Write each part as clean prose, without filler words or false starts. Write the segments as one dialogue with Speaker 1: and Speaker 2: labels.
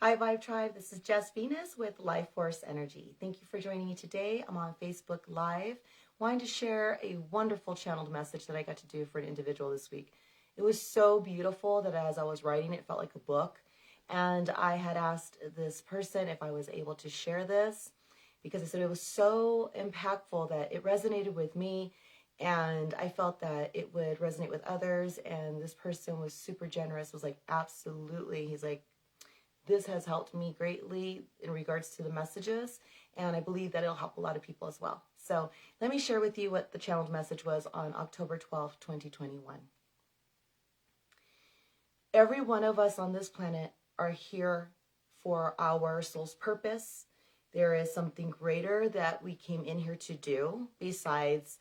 Speaker 1: Hi Vibe Tribe, this is Jess Venus with Life Force Energy. Thank you for joining me today. I'm on Facebook Live, wanting to share a wonderful channeled message that I got to do for an individual this week. It was so beautiful that as I was writing it felt like a book. And I had asked this person if I was able to share this because I said it was so impactful that it resonated with me and I felt that it would resonate with others. And this person was super generous, was like, absolutely. He's like, this has helped me greatly in regards to the messages, and I believe that it'll help a lot of people as well. So let me share with you what the channeled message was on October 12th, 2021. Every one of us on this planet are here for our soul's purpose. There is something greater that we came in here to do besides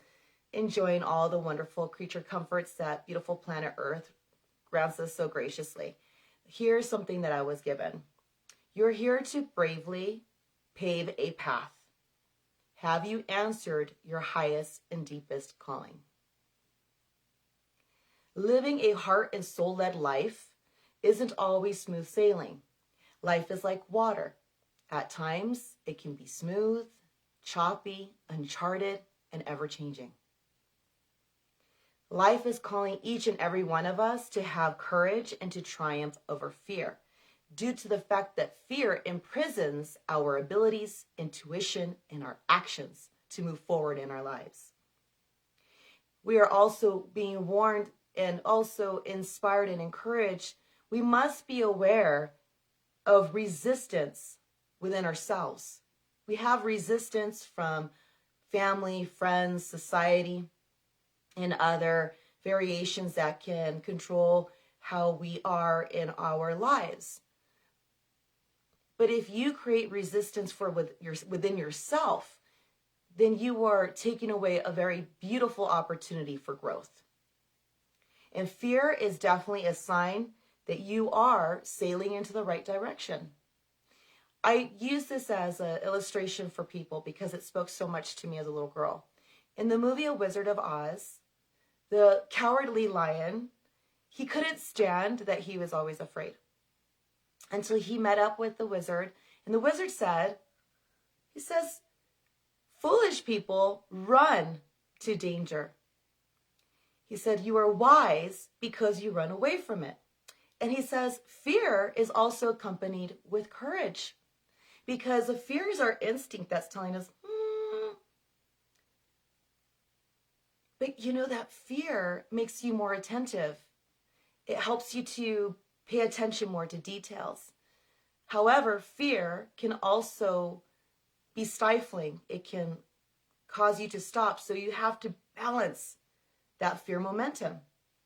Speaker 1: enjoying all the wonderful creature comforts that beautiful planet Earth grants us so graciously. Here's something that I was given. You're here to bravely pave a path. Have you answered your highest and deepest calling? Living a heart and soul-led life isn't always smooth sailing. Life is like water. At times, it can be smooth, choppy, uncharted, and ever-changing. Life is calling each and every one of us to have courage and to triumph over fear, due to the fact that fear imprisons our abilities, intuition, and our actions to move forward in our lives. We are also being warned and also inspired and encouraged. We must be aware of resistance within ourselves. We have resistance from family, friends, society, and other variations that can control how we are in our lives. But if you create resistance within yourself, then you are taking away a very beautiful opportunity for growth. And fear is definitely a sign that you are sailing into the right direction. I use this as an illustration for people because it spoke so much to me as a little girl. In the movie A Wizard of Oz, the cowardly lion, he couldn't stand that he was always afraid until he met up with the wizard. And the wizard says, foolish people run to danger. He said, you are wise because you run away from it. And he says, fear is also accompanied with courage, because the fear is our instinct that's telling us, But you know that fear makes you more attentive. It helps you to pay attention more to details. However, fear can also be stifling. It can cause you to stop. So you have to balance that fear momentum.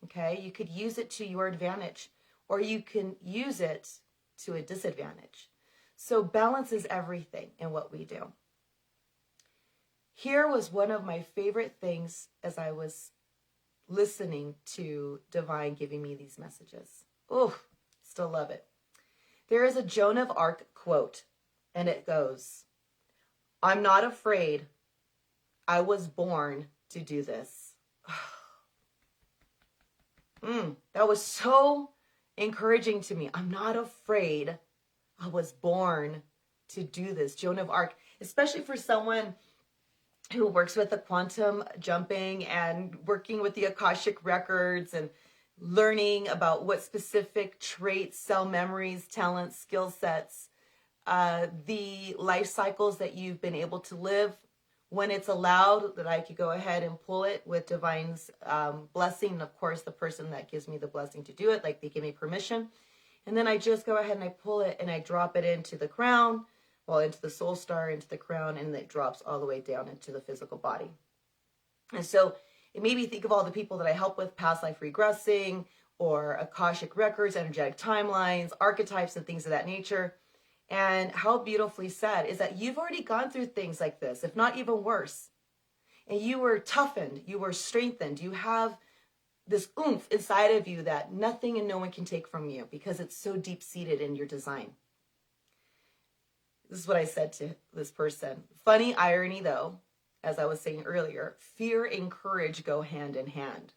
Speaker 1: Okay? You could use it to your advantage, or you can use it to a disadvantage. So balance is everything in what we do. Here was one of my favorite things as I was listening to Divine giving me these messages. Oh, still love it. There is a Joan of Arc quote, and it goes, I'm not afraid. I was born to do this. That was so encouraging to me. I'm not afraid. I was born to do this. Joan of Arc, especially for someone who works with the quantum jumping and working with the Akashic records and learning about what specific traits, cell memories, talents, skill sets, the life cycles that you've been able to live. When it's allowed, that I could go ahead and pull it with Divine's blessing. And of course, the person that gives me the blessing to do it, like they give me permission. And then I just go ahead and I pull it and I drop it into the crown, into the soul star, into the crown, and it drops all the way down into the physical body. And so it made me think of all the people that I help with, past life regressing, or Akashic records, energetic timelines, archetypes, and things of that nature. And how beautifully said is that you've already gone through things like this, if not even worse. And you were toughened, you were strengthened, you have this oomph inside of you that nothing and no one can take from you because it's so deep-seated in your design. This is what I said to this person. Funny irony, though, as I was saying earlier, fear and courage go hand in hand.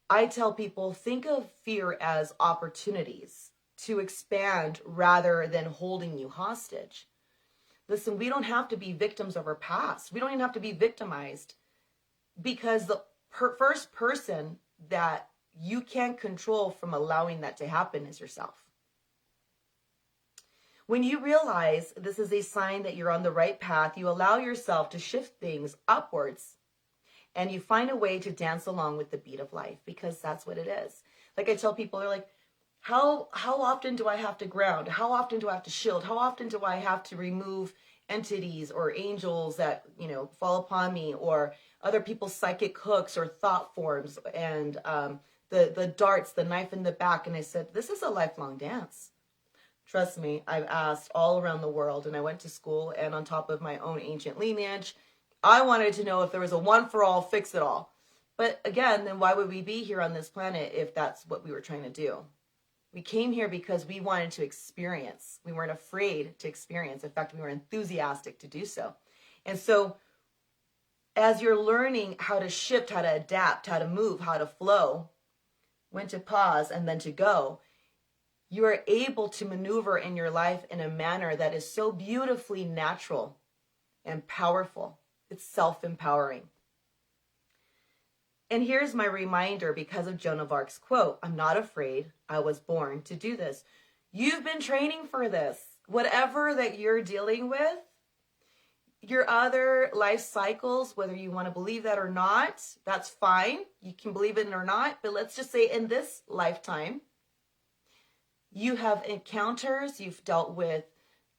Speaker 1: I tell people, think of fear as opportunities to expand rather than holding you hostage. Listen, we don't have to be victims of our past. We don't even have to be victimized, because the first person that you can't control from allowing that to happen is yourself. When you realize this is a sign that you're on the right path, you allow yourself to shift things upwards, and you find a way to dance along with the beat of life, because that's what it is. Like I tell people, they're like, how often do I have to ground? How often do I have to shield? How often do I have to remove entities or angels that, fall upon me, or other people's psychic hooks or thought forms, and the darts, the knife in the back? And I said, this is a lifelong dance. Trust me, I've asked all around the world, and I went to school, and on top of my own ancient lineage, I wanted to know if there was a one for all, fix it all. But again, then why would we be here on this planet if that's what we were trying to do? We came here because we wanted to experience. We weren't afraid to experience. In fact, we were enthusiastic to do so. And so as you're learning how to shift, how to adapt, how to move, how to flow, when to pause and then to go, you are able to maneuver in your life in a manner that is so beautifully natural and powerful. It's self-empowering. And here's my reminder, because of Joan of Arc's quote, I'm not afraid, I was born to do this. You've been training for this. Whatever that you're dealing with, your other life cycles, whether you want to believe that or not, that's fine. You can believe it or not, but let's just say in this lifetime, you have encounters, you've dealt with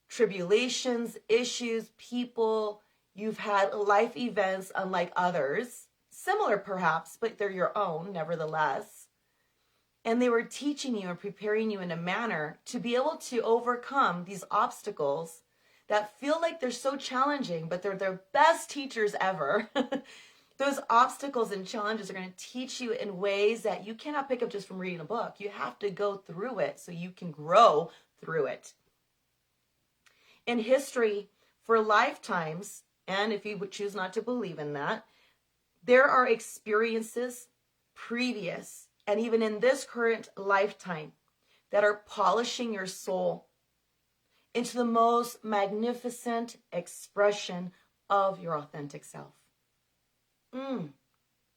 Speaker 1: tribulations, issues, people, you've had life events unlike others, similar perhaps, but they're your own nevertheless. And they were teaching you and preparing you in a manner to be able to overcome these obstacles that feel like they're so challenging, but they're their best teachers ever. Those obstacles and challenges are going to teach you in ways that you cannot pick up just from reading a book. You have to go through it so you can grow through it. In history, for lifetimes, and if you would choose not to believe in that, there are experiences previous and even in this current lifetime that are polishing your soul into the most magnificent expression of your authentic self. Let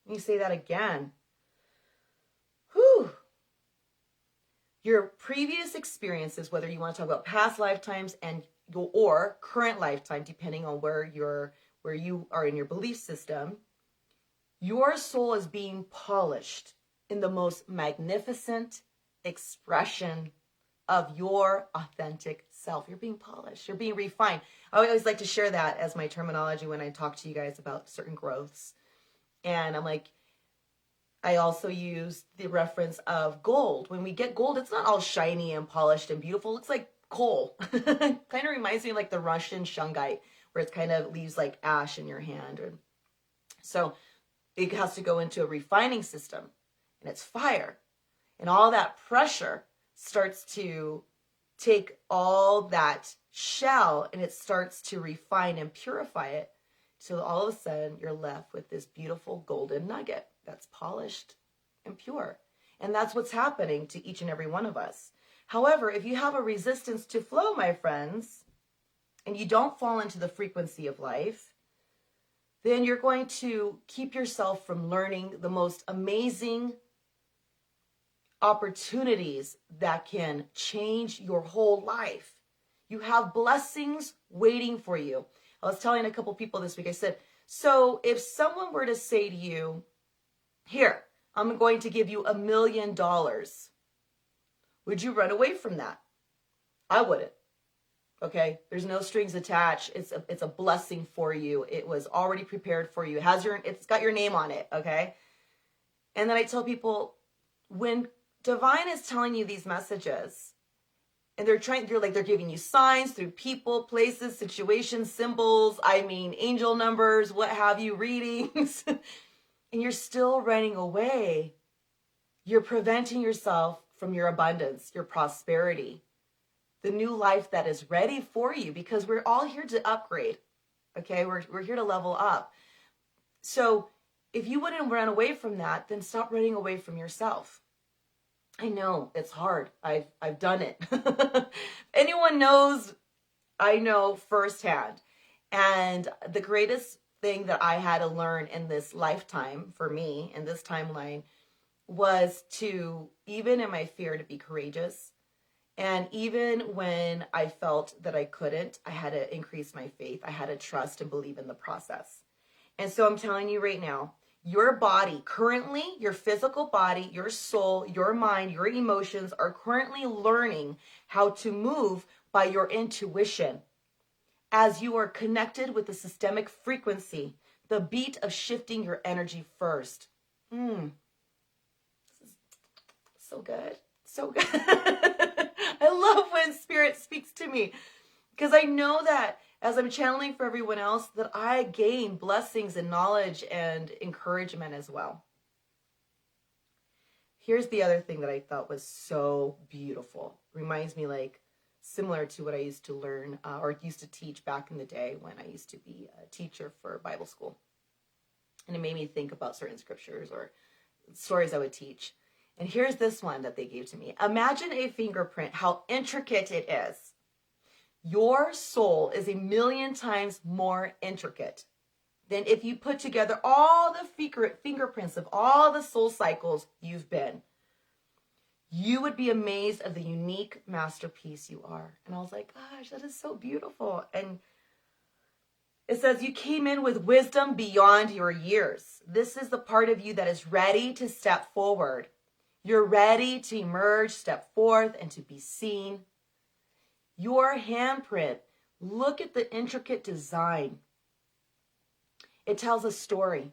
Speaker 1: me say that again. Whew. Your previous experiences, whether you want to talk about past lifetimes and or current lifetime, depending on where you are in your belief system, your soul is being polished in the most magnificent expression of your authentic self. You're being polished. You're being refined. I always like to share that as my terminology when I talk to you guys about certain growths. And I'm like, I also use the reference of gold. When we get gold, it's not all shiny and polished and beautiful. It looks like coal. Kind of reminds me of like the Russian shungite, where it kind of leaves like ash in your hand. So it has to go into a refining system, and it's fire. And all that pressure starts to take all that shell, and it starts to refine and purify it. So all of a sudden, you're left with this beautiful golden nugget that's polished and pure. And that's what's happening to each and every one of us. However, if you have a resistance to flow, my friends, and you don't fall into the frequency of life, then you're going to keep yourself from learning the most amazing opportunities that can change your whole life. You have blessings waiting for you. I was telling a couple people this week, I said, so if someone were to say to you, here, I'm going to give you $1 million, would you run away from that? I wouldn't. Okay, there's no strings attached. It's a blessing for you. It was already prepared for you. It's got your name on it. Okay, and then I tell people, when divine is telling you these messages, and they're giving you signs through people, places, situations, symbols, angel numbers, what have you, readings, and you're still running away, you're preventing yourself from your abundance, your prosperity, the new life that is ready for you, because we're all here to upgrade. Okay, we're here to level up. So if you wouldn't run away from that, then stop running away from yourself. I know it's hard. I've done it. Anyone knows, I know firsthand. And the greatest thing that I had to learn in this lifetime, for me, in this timeline, was to, even in my fear, to be courageous. And even when I felt that I couldn't, I had to increase my faith. I had to trust and believe in the process. And so I'm telling you right now, your body currently, your physical body, your soul, your mind, your emotions are currently learning how to move by your intuition as you are connected with the systemic frequency, the beat of shifting your energy first. So good. So good. I love when Spirit speaks to me, because I know that as I'm channeling for everyone else, that I gain blessings and knowledge and encouragement as well. Here's the other thing that I thought was so beautiful. Reminds me, like, similar to what I used to learn or used to teach back in the day when I used to be a teacher for Bible school. And it made me think about certain scriptures or stories I would teach. And here's this one that they gave to me. Imagine a fingerprint, how intricate it is. Your soul is 1,000,000 times more intricate than if you put together all the fingerprints of all the soul cycles you've been. You would be amazed at the unique masterpiece you are. And I was like, gosh, that is so beautiful. And it says you came in with wisdom beyond your years. This is the part of you that is ready to step forward. You're ready to emerge, step forth, and to be seen. Your handprint, look at the intricate design. It tells a story.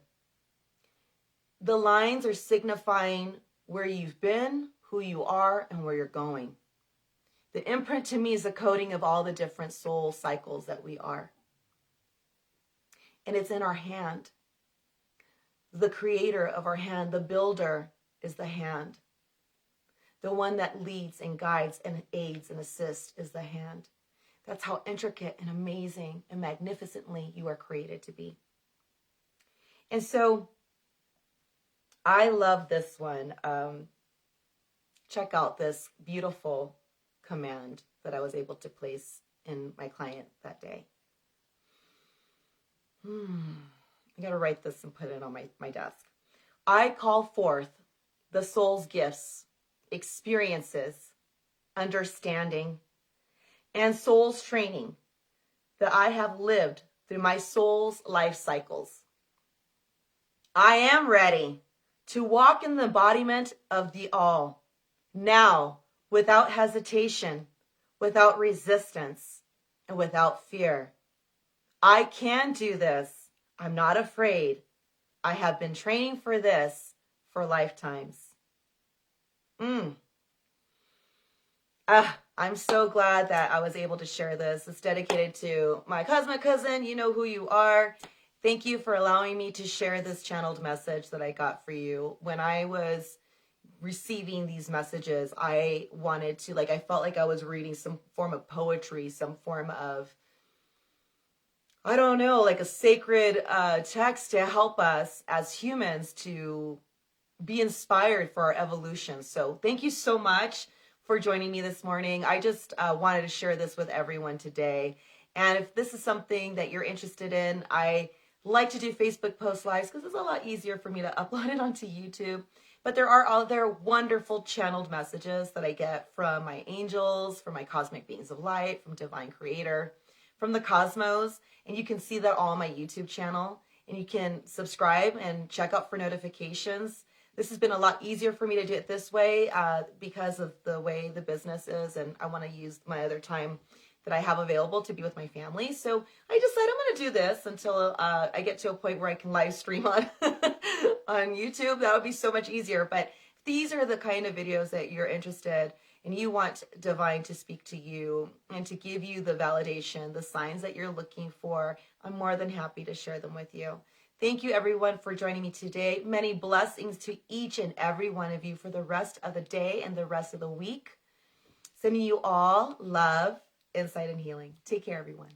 Speaker 1: The lines are signifying where you've been, who you are, and where you're going. The imprint to me is a coding of all the different soul cycles that we are. And it's in our hand. The creator of our hand, the builder, is the hand. The one that leads and guides and aids and assists is the hand. That's how intricate and amazing and magnificently you are created to be. And so I love this one. Check out this beautiful command that I was able to place in my client that day. I got to write this and put it on my desk. I call forth the soul's gifts, experiences, understanding, and soul's training that I have lived through my soul's life cycles. I am ready to walk in the embodiment of the all, now, without hesitation, without resistance, and without fear. I can do this. I'm not afraid. I have been training for this for lifetimes. I'm so glad that I was able to share this. It's dedicated to my cosmic cousin. You know who you are. Thank you for allowing me to share this channeled message that I got for you. When I was receiving these messages, I wanted to, I felt like I was reading some form of poetry, some form of, I don't know, like a sacred text to help us as humans to be inspired for our evolution. So thank you so much for joining me this morning. I just wanted to share this with everyone today. And if this is something that you're interested in, I like to do Facebook post lives because it's a lot easier for me to upload it onto YouTube. But there are other wonderful channeled messages that I get from my angels, from my cosmic beings of light, from Divine Creator, from the cosmos. And you can see that all on my YouTube channel. And you can subscribe and check out for notifications. This has been a lot easier for me to do it this way because of the way the business is. And I want to use my other time that I have available to be with my family. So I decided I'm going to do this until I get to a point where I can live stream on, on YouTube. That would be so much easier. But these are the kind of videos that you're interested and you want Divine to speak to you and to give you the validation, the signs that you're looking for. I'm more than happy to share them with you. Thank you, everyone, for joining me today. Many blessings to each and every one of you for the rest of the day and the rest of the week. Sending you all love, insight, and healing. Take care, everyone.